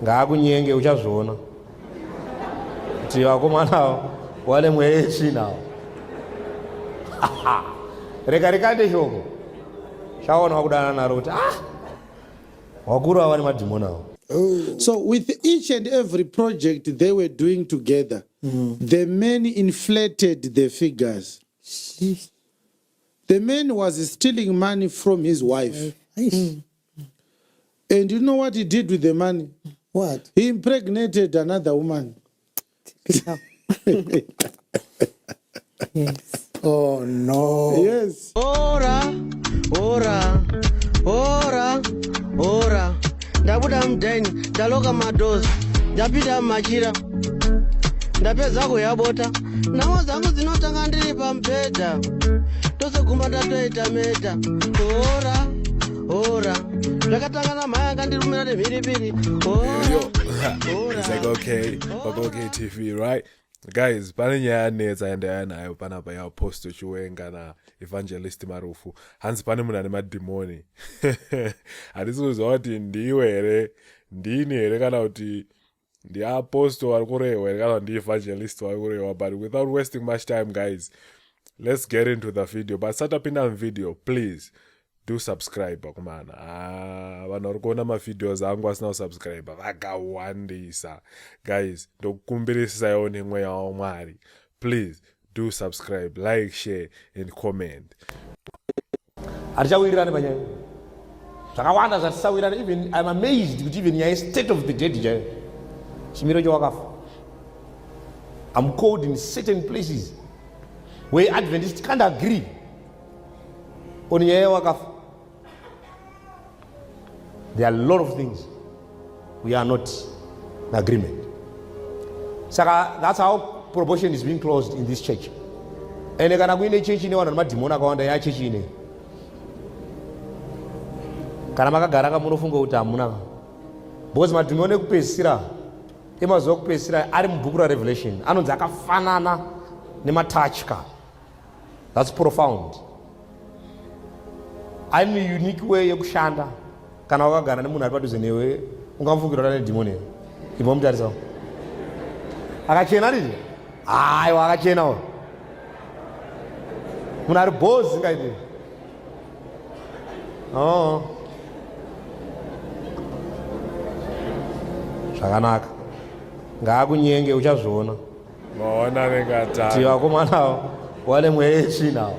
ngakunyenge uchazviona kuti vakomana wale mwechi nawo reka rikande shoko shaona wakudana naro kuti wakuru ava nemadhimoni avo. So with each and every project they were doing together, the men inflated the figures. The man was stealing money from his wife. And you know what he did with the money? What? He impregnated another woman. Yes. Oh no. Yes. Ora. Ndabuda mdaini, ndaloka madozi, ndapita machira, ndapeza kuyabota, nawo zangu zinotanga ndiri pambeda, toseguma ndatoita meta. Ora, ndakatangana maya kandirumira nemhiripiri. It's like okay TV, right? Guys, pane nyaya nedzayandaya nayo panapa ya Apostle Chiwenga na Evangelist Marufu. Hansi pane munhu ane madhimoni. Handisi kuziva kuti ndiwe here, ndini here kana kuti ndiapostle vari kurehwa here kana kuti ndievangelist vari kurehwa. But without wasting much time, guys, let's get into the video. But satapinda video, please do subscribe kumana. Vanhu vari kuona mavideos angu asina kusubscribe vakawandisa. Guys, ndokukumbirisaiwo nemweya waMwari. Please do subscribe, like, share and comment. Hatichawirirani panyaya zvakawanda zvatisawirirana. Even I'm amazed kuti even nyaya state of the dead chaiyo chimiro chewakafa. I'm called in certain places where Adventists can't agree on nyaya yewakafa. There are a lot of things we are not in agreement. So that's how proportion is being closed in this church. And kana kuine church ine vanhu nemadhimoni akawanda ya church ine. Kana makagara kamunofunga kuti hamuna. Because madhimoni ekupedzisira emazuva ekupedzisira ari mubhuku raRevelation anonzi akafanana nematachka. That's profound. Ane unique way yekushanda. Kana wakagara nemunhu ari padhuze newe ungamufungira kuti ane dhimoni ipo mutarisawo akachena riti aiwa akachenawo munhu ari bhozi ngaiti zvakanaka ngaakunyenge uchazviona Maona kuti nengatani. vakomana wale mwechi nawo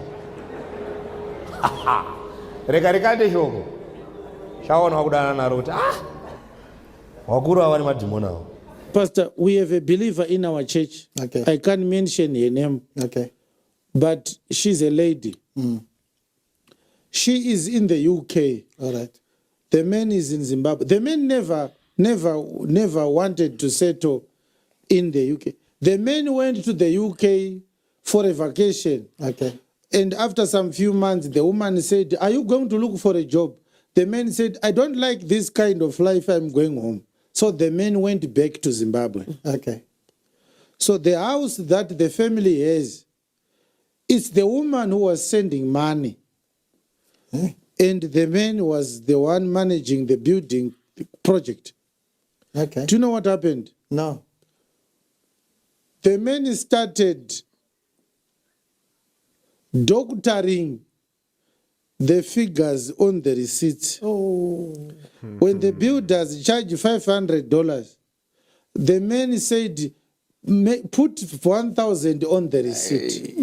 reka rikande shoko shaona wakudana naro kuti wakuru ava nemadhimoni avo. Pastor, we have a believer in our church. Okay. I can't mention her name. Okay. But she's a lady. She is in the UK. All right. The man is in Zimbabwe. The man never wanted to settle in the UK. The man went to the UK for a vacation. Okay. And after some few months, the woman said, "Are you going to look for a job?" The man said, "I don't like this kind of life. I'm going home." So the man went back to Zimbabwe. Okay. So the house that the family has, it's the woman who was sending money. And the man was the one managing the building project. Okay. Do you know what happened? No. The man started doctoring the figures on the receipts. When the builders charge $500, the man said, put 1,000 on the receipt.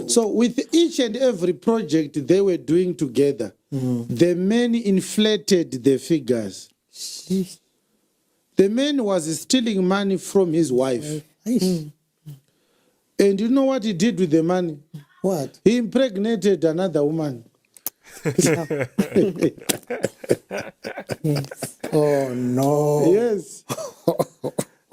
So with each and every project they were doing together, the men inflated the figures. The man was stealing money from his wife. And you know what he did with the money? What? He impregnated another woman. Oh no. Yes.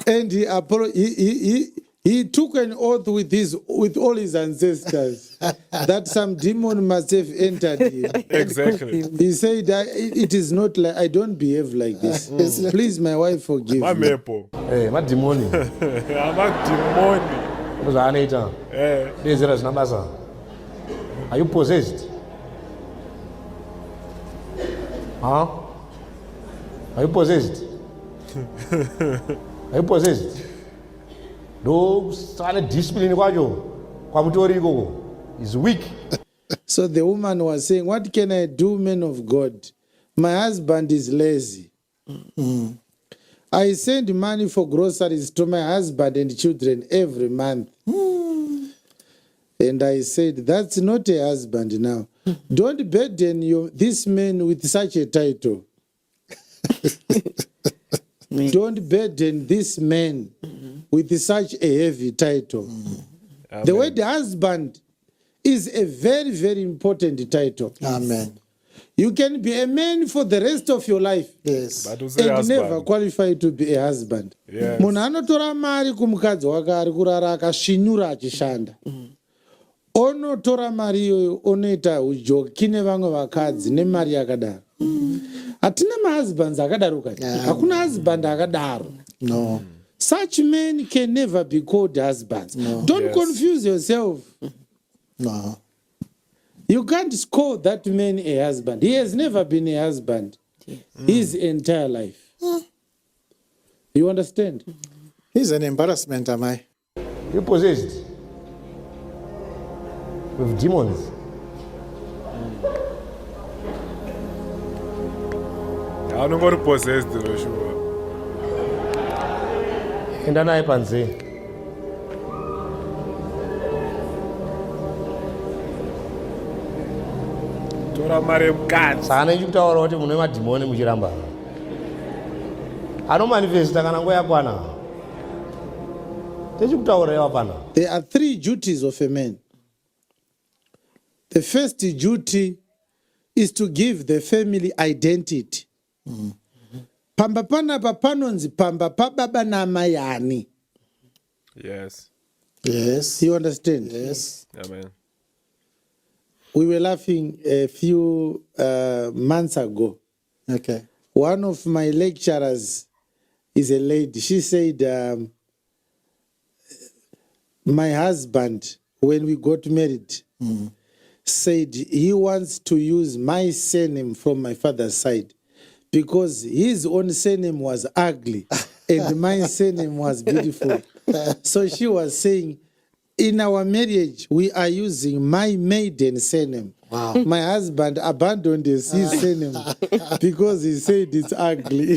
And he took an oath with all his ancestors that some demon must have entered him. Exactly. He said, it is not like, I don't behave like this. Please, my wife, forgive me. Mamepo. Madhimoni Amadhimoni. zvaanoita dezera zvina basa. Are you possessed? Are you possessed? Are you possessed? No, sana discipline kwacho kwamutori ikoko is weak. So the woman was saying, what can I do, man of God? My husband is lazy. I send money for groceries to my husband and children every month. And I said, that's not a husband now. Don't burden this man with such a title. Don't burden this man with such a heavy title. The word husband is a very, very important title. Amen. You can be a man for the rest of your life. Yes. But to say And husband. never qualify to be a husband. Yes. Munhu anotora mari kumukadzi wake ari kurara akasvinura achishanda. Onotora mari iyoyo onoita ujoki nevamwe vakadzi nemari yakadaro. Hatina mahusbands akadaro kati. Hakuna husband akadaro. No. Such men can never be called husbands. No. Don't confuse yourself. No. You can't call that man a husband. He has never been a husband his entire life. You understand? He's an embarrassment, am I? You possessed with demons. I'm not going to possess the sure. Enda naye panze. Tora mari mukadzi. Sana ichikutaura kuti mune madhimoni muchiramba. Anomanifesta kana nguva yakwana. Techikutaura hapana. There are 3 duties of a man. The first duty is to give the family identity. Pamba panapa panonzi pamba pababa namai ani. Yes. Yes. You understand? Yes. Amen. We were laughing a few months ago. Okay. One of my lecturers is a lady. She said, my husband, when we got married, said he wants to use my surname from my father's side because his own surname was ugly and my surname was beautiful. So she was saying, in our marriage, we are using my maiden surname. Wow. My husband abandoned his surname because he said it's ugly.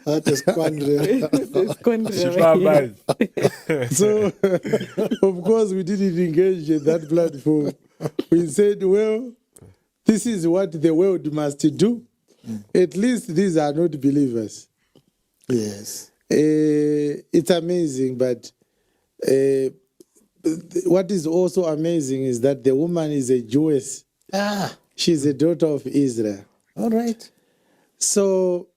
That is quandary. So, of course, we didn't engage in that platform. We said, well, this is what the world must do. At least these are not believers. Yes. It's amazing, but what is also amazing is that the woman is a Jewess. She's a daughter of Israel. All right. So,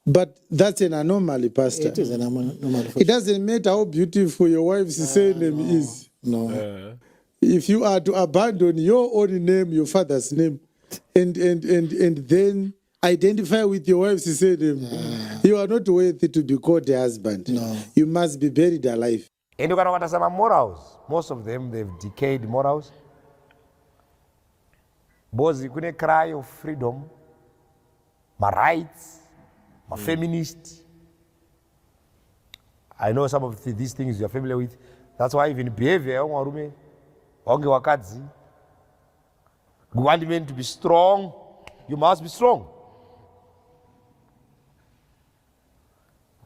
but that's an anomaly, Pastor. It is an anomaly. It doesn't matter how beautiful your wife's surname is. No. If you are to abandon your own name, your father's name, and then identify with your wife's surname, you are not worthy to be called a husband. No. You must be buried alive. And you can understand morals. Most of them, they've decayed morals. Because you couldn't cry of freedom, my rights, my feminist. I know some of these things you're familiar with. That's why even behavior, we want men to be strong. You must be strong.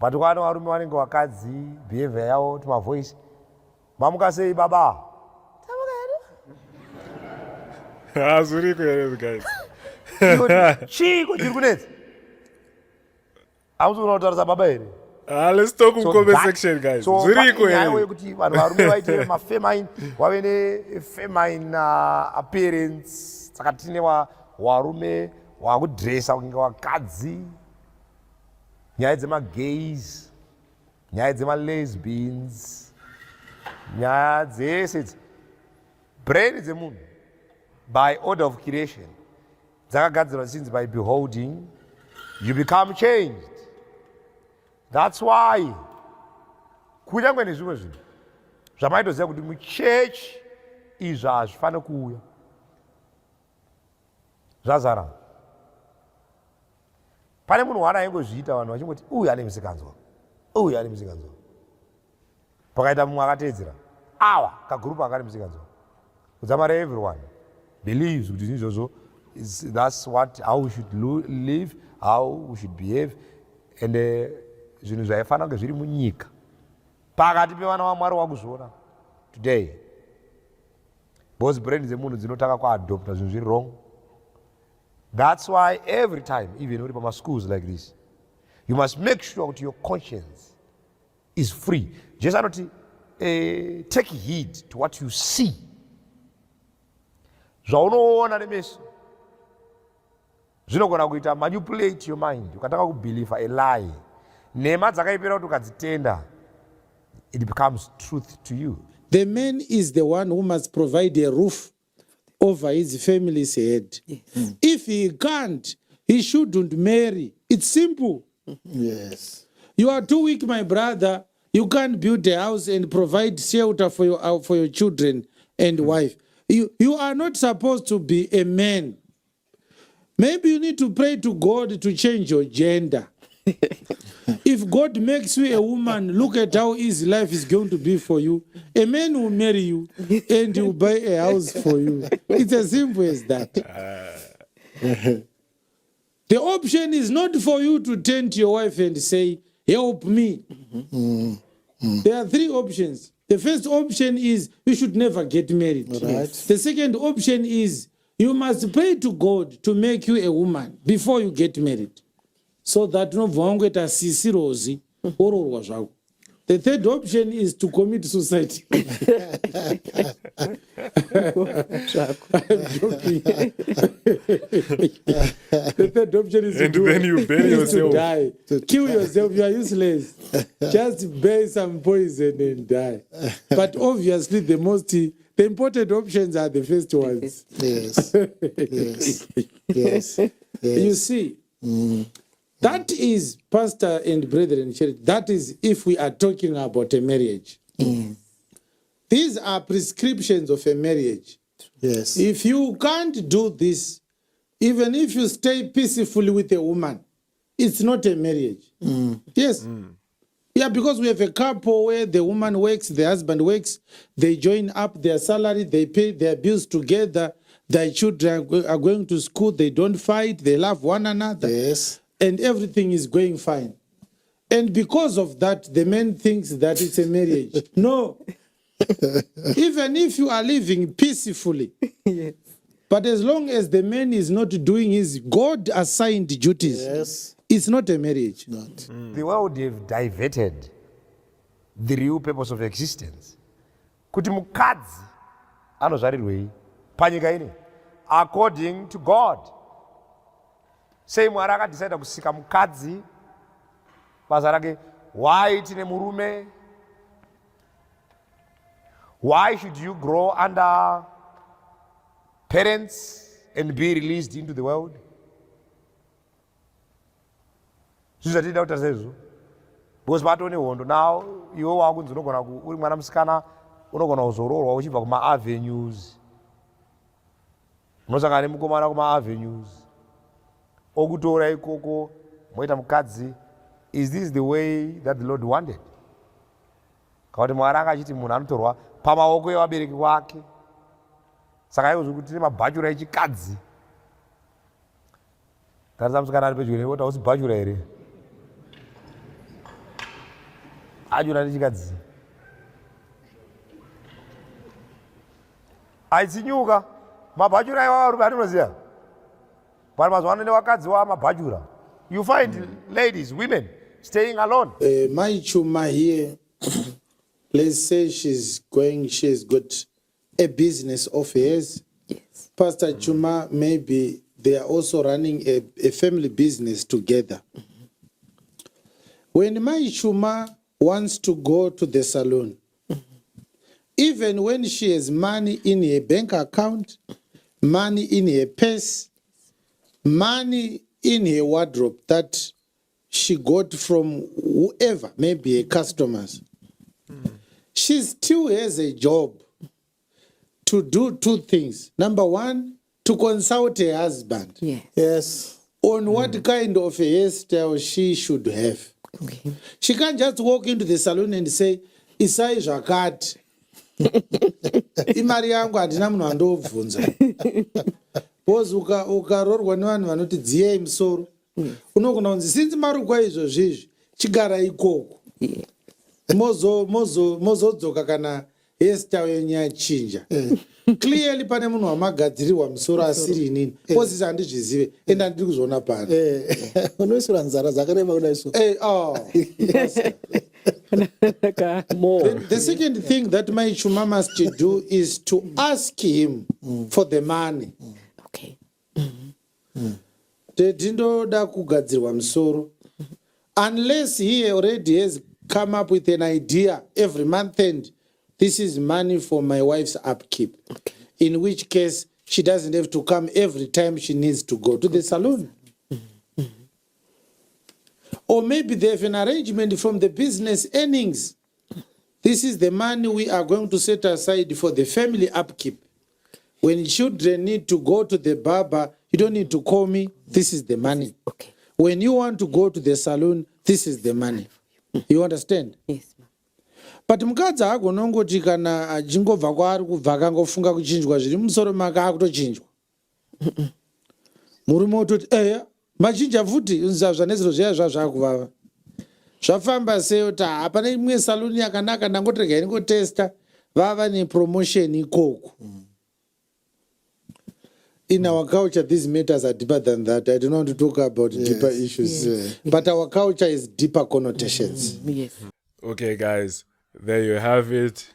But when warume wanenge wakadzi behavior yao to my voice, mamuka say baba. Azuriko here, guys. Chiko chiri kunetsa. Amuzi unotaura baba here. Let's talk in comment section, guys. So Zuriko nyaya here. yekuti vanhu varume vaite mafeminine, wave nefeminine appearance, saka tine warume wakudresa kunge wakadzi, nyaya dzemagays, nyaya dzemalesbians, nyaya dzese brain dzemunhu by order of creation dzakagadzirwa since by beholding you become changed. That's why kunyangwe nezvimwe zvinhu zvamaitoziva kuti muchechi izvi hazvifaniri kuuya zvazara. pane munhu waana aingozviita vanhu vachingoti uyu ane misikanzwa, uyu ane misikanzwa. Pakaita mumwe akateedzera awa kagurupu akane misikanzwa. Kudzamara everyone believes kuti izvozvo that's how we should live, how we should behave, and zvinhu zvaifanira kunge zviri munyika pakati pevana vaMwari wakuzviona today. Because brain dzemunhu dzinotaka kuadopta zvinhu zviri wrong. That's why every time, even uri pamaschools like this, you must make sure that your conscience is free. Just anoti take heed to what you see. Zvaunoona nemeso zvinogona kuita manipulate your mind, ukatanga kubelieve a lie. Nhema dzakaipera kuti ukadzitenda, it becomes truth to you. The man is the one who must provide a roof over his family's head. If he can't, he shouldn't marry. It's simple. Yes. You are too weak, my brother. You can't build a house and provide shelter for your children and wife. You are not supposed to be a man. Maybe you need to pray to God to change your gender. If God makes you a woman, look at how easy life is going to be for you. A man will marry you and he will buy a house for you. It's as simple as that. The option is not for you to turn to your wife and say, help me. There are three options. The first option is you should never get married. Right. The second option is you must pray to God to make you a woman before you get married. So that no vangoita sisi rozi ororwa zvako. The third option is to commit suicide. I'm joking. The third option is And then you bury yourself. to die. Kill yourself, you are useless. Just bury some poison and die. But obviously the important options are the first ones. Yes. Yes. Yes. You see, that is, pastor and brethren in church, that is if we are talking about a marriage. These are prescriptions of a marriage. Yes. If you can't do this, even if you stay peacefully with a woman, it's not a marriage. Yes. Yeah, because we have a couple where the woman works, the husband works, they join up their salary, they pay their bills together, their children are going to school, they don't fight, they love one another. Yes. And everything is going fine. And because of that, the man thinks that it's a marriage. No. Even if you are living peacefully, Yes. but as long as the man is not doing his God-assigned duties, Yes. it's not a marriage. Not. The world have diverted the real purpose of existence. Kuti mukadzi anozvarirwei panyika ine according to God. Sei Mwari akadecida kusika mukadzi basa rake. Why tine murume? Why should you grow under parents and be released into the world? Zvizvatida kuti sezvo. Because patone hondo now iwe wakunzi unogona uri mwana musikana unogona kuzororwa uchibva kuma avenues. Unosangana nemukomana kuma avenues. Okutora ikoko moita mukadzi. Is this the way that the Lord wanted? Kuti Mwari akachiti munhu anotorwa pamaoko evabereki wake. Saka iwo zvekuti tine mabhachura echikadzi. Tarisa musikana ari pedyo newe usi bhachura here? Ajura nechikadzi. Aitsinyuka mabhachura iwawo atinoziva. But mazuva ano vakadzi mabhachura. You find ladies, women staying alone. My chuma here, let's say she has got a business of hers. Yes. Pastor Chuma, maybe they are also running a family business together. When my Chuma wants to go to the salon, even when she has money in her bank account, money in her purse, money in her wardrobe that she got from whoever, maybe her customers, she still has a job to do two things. Number one, to consult her husband. Yes. on what kind of a hairstyle she should have. Okay. She can't just walk into the salon and say, Isai zvakati. Imari yangu handina munhu andobvunza. Because ukarorwa nevanhu vanoti dziyai musoro. Unogona kunzi since mari kwaizvozvizvi chigara ikoko. Mozodzoka kana hairstyle yenyu yachinja. Clearly pane munhu wamagadzirirwa musoro asiri inini. Posisi handizvizive ende handiri kuzoona pano. Unoisura nzara dzakareba kudai so. The second thing that my chuma must do is to ask him for the money. Okay. Ndindoda kugadzirwa musoro. Unless he already has come up with an idea every month end, this is money for my wife's upkeep. Okay. In which case, she doesn't have to come every time she needs to go to the salon. Or maybe they have an arrangement from the business earnings. This is the money we are going to set aside for the family upkeep. When children need to go to the barber, you don't need to call me. This is the money. Okay. When you want to go to the salon, this is the money. You understand? Yes, ma'am. But mukadzi agonongoti kana achingobva kwaari kubva akangofunga kuchinjwa zviri musoro make akutochinjwa. Murume ototi eya machinja futi zvaneziro zviya zvakuvava. Zvafamba seyoti hapana imwe saluni yakanaka ndangotirega ingotesta vava nepromotion ikoko. In our culture, these matters are deeper than that. I don't want to talk about deeper issues. But our culture is deeper connotations. Yes. Okay, guys, there you have it.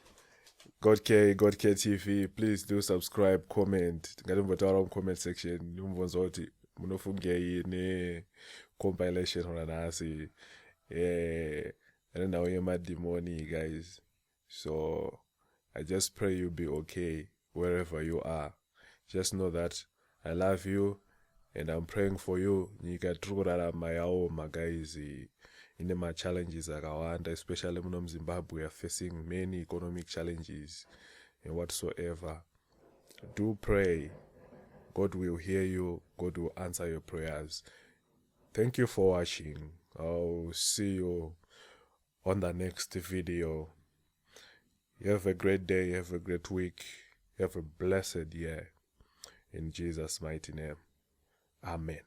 God K TV. Please do subscribe, comment. Ngalimbotaura comment section. Nimbonza kuti munofunge yini compilation ona nasi. And now you're my demoni, guys. So I just pray you be okay wherever you are. Just know that I love you and I'm praying for you. Nyika turikurarama yaoma, guys. In my challenges akawanda, especially in Zimbabwe, we are facing many economic challenges and whatsoever. Do pray. God will hear you. God will answer your prayers. Thank you for watching. I'll see you on the next video. You have a great day. You have a great week. You have a blessed year. In Jesus' mighty name. Amen.